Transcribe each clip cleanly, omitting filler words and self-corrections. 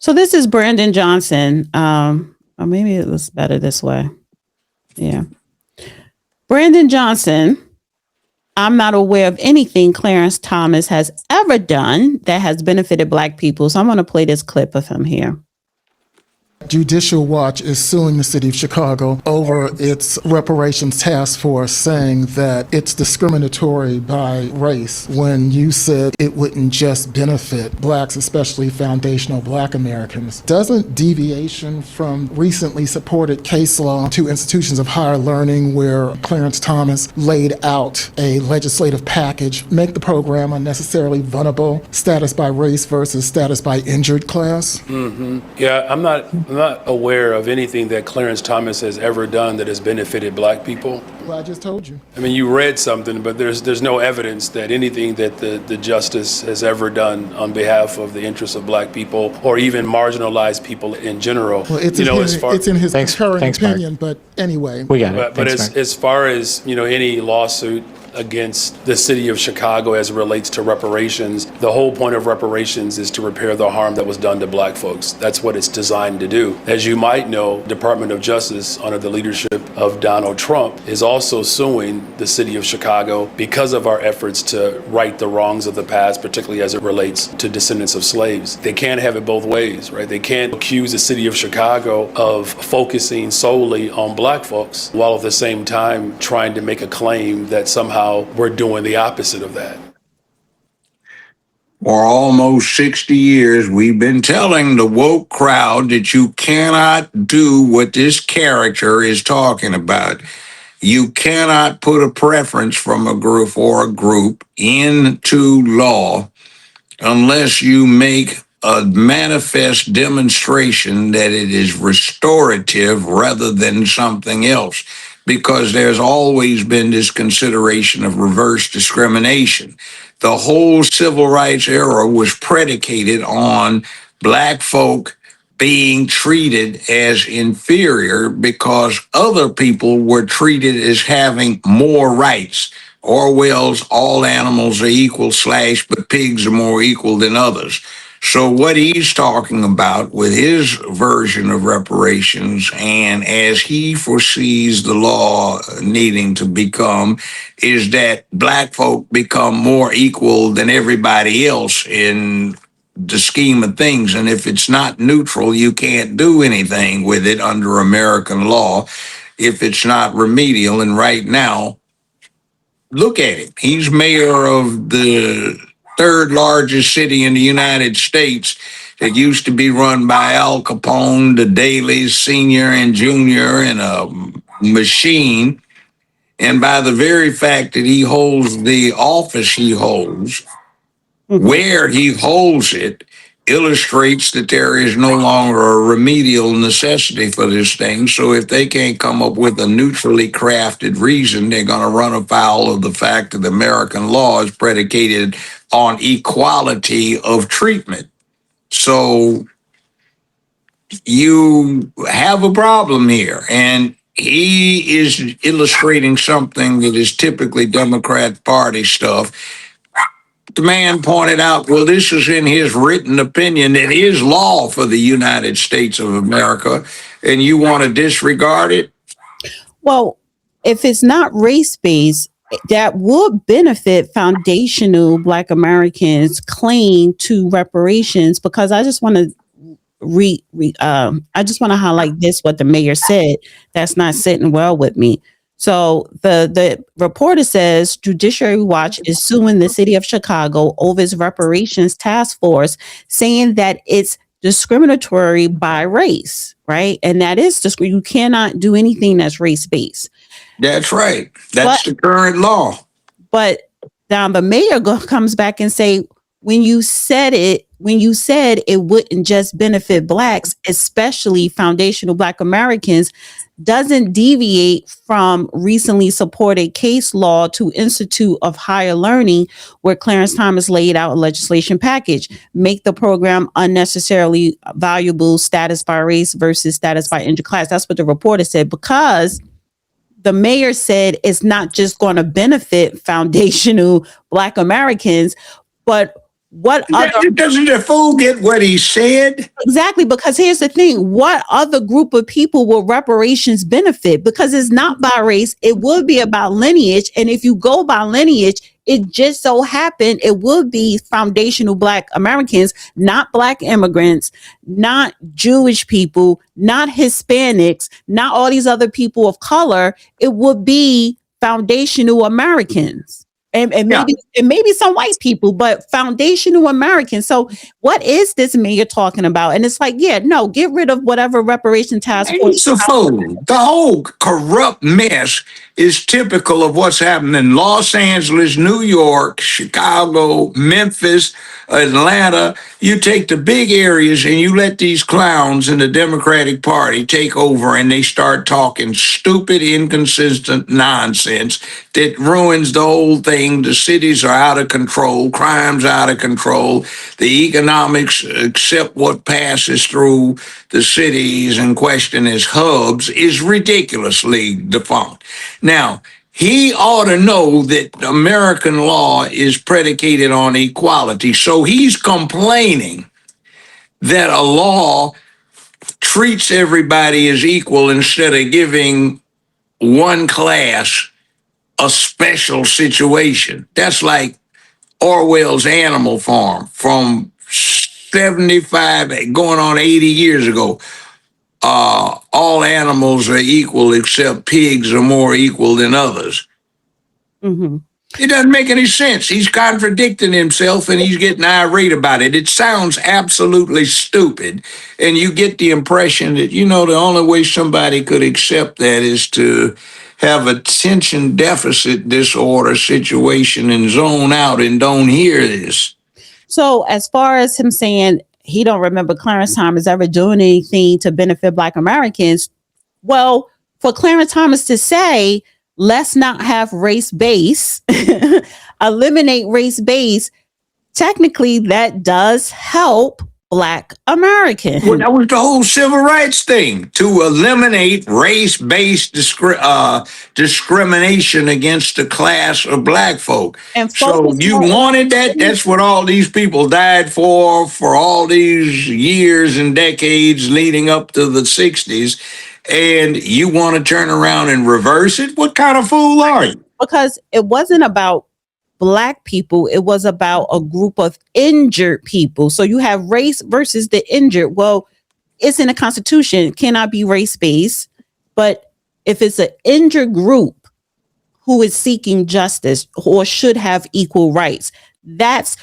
So this is Brandon Johnson. Or maybe it was better this way. Yeah. Brandon Johnson. I'm not aware of anything Clarence Thomas has ever done that has benefited Black people. So I'm going to play this clip of him here. Judicial Watch is suing the city of Chicago over its reparations task force, saying that it's discriminatory by race when you said it wouldn't just benefit Blacks, especially foundational Black Americans. Doesn't deviation from recently supported case law to institutions of higher learning, where Clarence Thomas laid out a legislative package, make the program unnecessarily vulnerable, status by race versus status by injured class? Yeah, I'm not aware of anything that Clarence Thomas has ever done that has benefited Black people. Well, I just told you. I mean, you read something, but there's no evidence that anything that the justice has ever done on behalf of the interests of Black people or even marginalized people in general. Well, it's in his concurring opinion, but anyway. We got it. But as far as, any lawsuit against the city of Chicago as it relates to reparations, the whole point of reparations is to repair the harm that was done to Black folks. That's what it's designed to do. As you might know, Department of Justice, under the leadership of Donald Trump, is also suing the city of Chicago because of our efforts to right the wrongs of the past, particularly as it relates to descendants of slaves. They can't have it both ways, right? They can't accuse the city of Chicago of focusing solely on Black folks while at the same time trying to make a claim that somehow we're doing the opposite of that. For almost 60 years, we've been telling the woke crowd that you cannot do what this character is talking about. You cannot put a preference from a group into law unless you make a manifest demonstration that it is restorative rather than something else, because there's always been this consideration of reverse discrimination. The whole civil rights era was predicated on Black folk being treated as inferior because other people were treated as having more rights. Orwell's all animals are equal / but pigs are more equal than others. So what he's talking about with his version of reparations, and as he foresees the law needing to become, is that Black folk become more equal than everybody else in the scheme of things. And if it's not neutral, you can't do anything with it under American law if it's not remedial. And right now, look at him. He's mayor of the third largest city in the United States that used to be run by Al Capone, the Dalys, senior and junior, and a machine. And by the very fact that he holds the office he holds, where he holds it, illustrates that there is no longer a remedial necessity for this thing. So if they can't come up with a neutrally crafted reason, they're going to run afoul of the fact that American law is predicated on equality of treatment. So you have a problem here. And he is illustrating something that is typically Democrat Party stuff. The man pointed out, well, this is in his written opinion. It is law for the United States of America, and you want to disregard it? Well, if it's not race-based, that would benefit foundational Black Americans' claim to reparations, because I just want to highlight this, what the mayor said, that's not sitting well with me. So the reporter says Judiciary Watch is suing the city of Chicago over its reparations task force, saying that it's discriminatory by race, right? And that is you cannot do anything that's race-based. That's right. That's the current law. But now the mayor comes back and say, when you said it wouldn't just benefit Blacks, especially foundational Black Americans, doesn't deviate from recently supported case law to Institute of Higher Learning, where Clarence Thomas laid out a legislation package, make the program unnecessarily valuable, status by race versus status by injured class. That's what the reporter said, because the mayor said it's not just going to benefit foundational Black Americans, but What other Doesn't the fool get what he said? Exactly, because here's the thing. What other group of people will reparations benefit? Because it's not by race, it would be about lineage. And if you go by lineage, it just so happened it would be foundational Black Americans, not Black immigrants, not Jewish people, not Hispanics, not all these other people of color. It would be foundational Americans. And maybe some white people, but foundational Americans. So what is this mayor talking about? And it's like, yeah, no, get rid of whatever reparation task force. It's a fool. The whole corrupt mess is typical of what's happening in Los Angeles, New York, Chicago, Memphis, Atlanta. You take the big areas and you let these clowns in the Democratic Party take over, and they start talking stupid, inconsistent nonsense that ruins the whole thing. The cities are out of control, crime's out of control, the economics, except what passes through the cities in question as hubs, is ridiculously defunct. Now, he ought to know that American law is predicated on equality. So he's complaining that a law treats everybody as equal instead of giving one class a special situation. That's like Orwell's Animal Farm from 75, going on 80 years ago. All animals are equal except pigs are more equal than others. Mm-hmm. It doesn't make any sense. He's contradicting himself and he's getting irate about it. It sounds absolutely stupid. And you get the impression that, the only way somebody could accept that is to have attention deficit disorder situation and zone out and don't hear this. So as far as him saying he don't remember Clarence Thomas ever doing anything to benefit Black Americans, well, for Clarence Thomas to say, let's not have race base, eliminate race base, technically that does help Black Americans. Well, that was the whole civil rights thing, to eliminate race-based discrimination against the class of Black folk. And so you wanted that? That's what all these people died for all these years and decades leading up to the 60s. And you want to turn around and reverse it? What kind of fool are you? Because it wasn't about Black people, it was about a group of injured people. So you have race versus the injured. Well, it's in the Constitution, it cannot be race-based. But if it's an injured group who is seeking justice or should have equal rights, that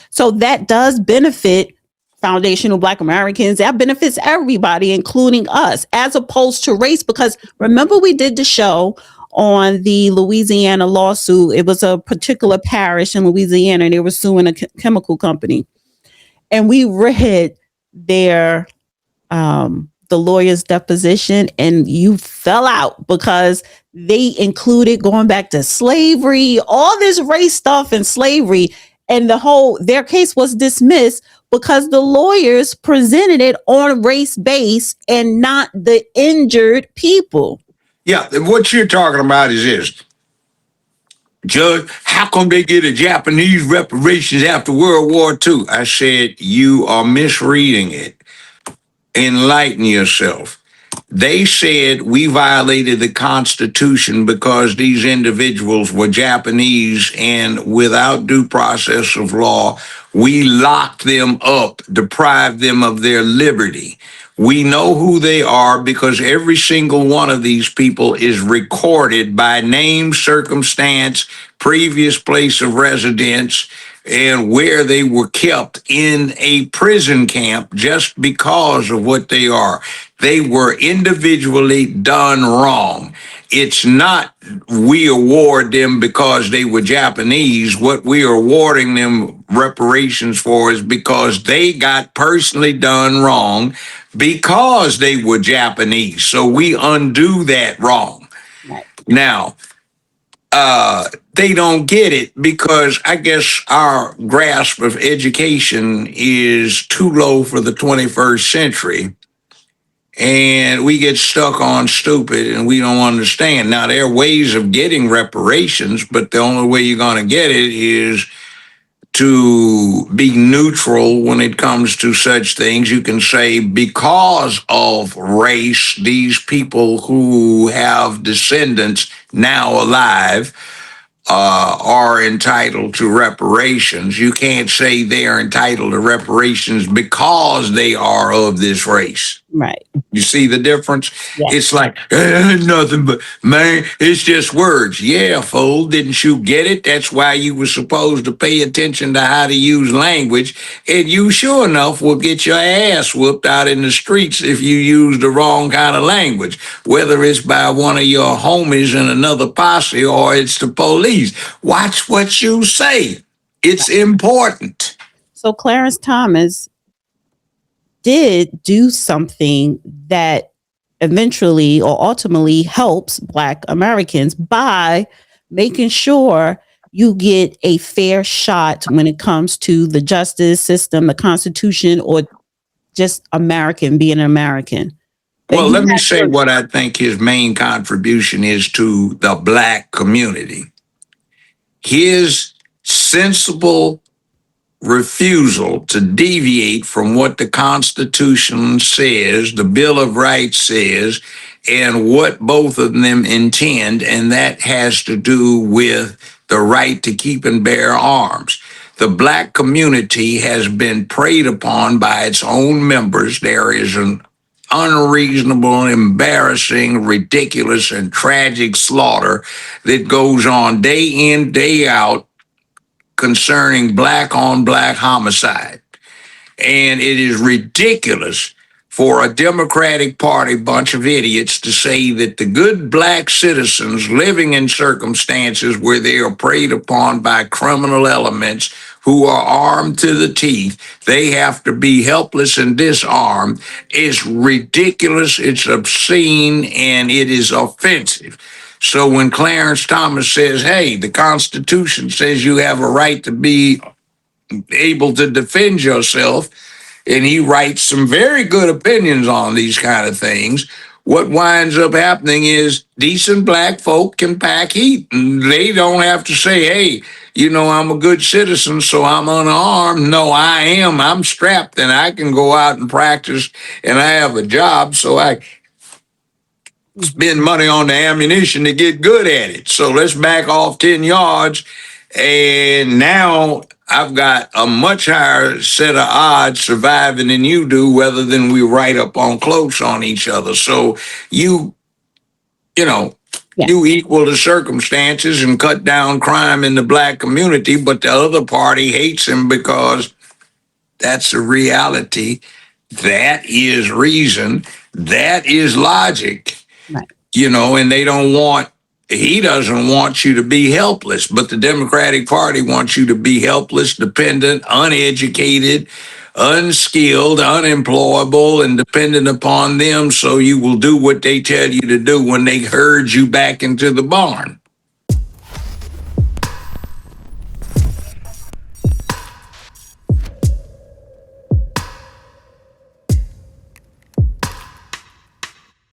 does benefit foundational Black Americans. That benefits everybody, including us, as opposed to race. Because remember, we did the show on the Louisiana lawsuit. It was a particular parish in Louisiana, and they were suing a chemical company. And we read their the lawyer's deposition, and you fell out because they included going back to slavery, all this race stuff and slavery, and their case was dismissed because the lawyers presented it on race base and not the injured people. Yeah, what you're talking about is this. Judge, how come they get a Japanese reparations after World War II? I said, you are misreading it. Enlighten yourself. They said we violated the Constitution because these individuals were Japanese, and without due process of law, we locked them up, deprived them of their liberty. We know who they are because every single one of these people is recorded by name, circumstance, previous place of residence, and where they were kept in a prison camp just because of what they are. They were individually done wrong. It's not we award them because they were Japanese. What we are awarding them reparations for is because they got personally done wrong because they were Japanese. So we undo that wrong. Right. Now, they don't get it because I guess our grasp of education is too low for the 21st century. And we get stuck on stupid and we don't understand. Now, there are ways of getting reparations, but the only way you're going to get it is to be neutral when it comes to such things. You can say, because of race, these people who have descendants now alive are entitled to reparations. You can't say they are entitled to reparations because they are of this race. Right. You see the difference? Yeah. It's like, nothing but, man, it's just words. Yeah, fool, didn't you get it? That's why you were supposed to pay attention to how to use language. And you sure enough will get your ass whooped out in the streets if you use the wrong kind of language, whether it's by one of your homies in another posse or it's the police. Watch what you say. It's important. So Clarence Thomas did do something that eventually or ultimately helps Black Americans by making sure you get a fair shot when it comes to the justice system, the Constitution, or just American being an American. Well, let me say what I think his main contribution is to the Black community. His sensible refusal to deviate from what the Constitution says, the Bill of Rights says, and what both of them intend, and that has to do with the right to keep and bear arms. The Black community has been preyed upon by its own members. There is an unreasonable, embarrassing, ridiculous, and tragic slaughter that goes on day in, day out concerning Black on Black homicide. And it is ridiculous for a Democratic Party bunch of idiots to say that the good Black citizens living in circumstances where they are preyed upon by criminal elements who are armed to the teeth, they have to be helpless and disarmed. It's ridiculous, it's obscene, and it is offensive. So when Clarence Thomas says, hey, the Constitution says you have a right to be able to defend yourself, and he writes some very good opinions on these kind of things, what winds up happening is decent Black folk can pack heat. And they don't have to say, hey, you know, I'm a good citizen, so I'm unarmed. No, I am. I'm strapped, and I can go out and practice, and I have a job, so I spend money on the ammunition to get good at it. So let's back off 10 yards. And now I've got a much higher set of odds surviving than you do, rather than we right up on close on each other. So you know, you equal the circumstances and cut down crime in the Black community, but the other party hates him because that's a reality. That is reason. That is logic. Right. You know, and he doesn't want you to be helpless, but the Democratic Party wants you to be helpless, dependent, uneducated, unskilled, unemployable, and dependent upon them, so you will do what they tell you to do when they herd you back into the barn.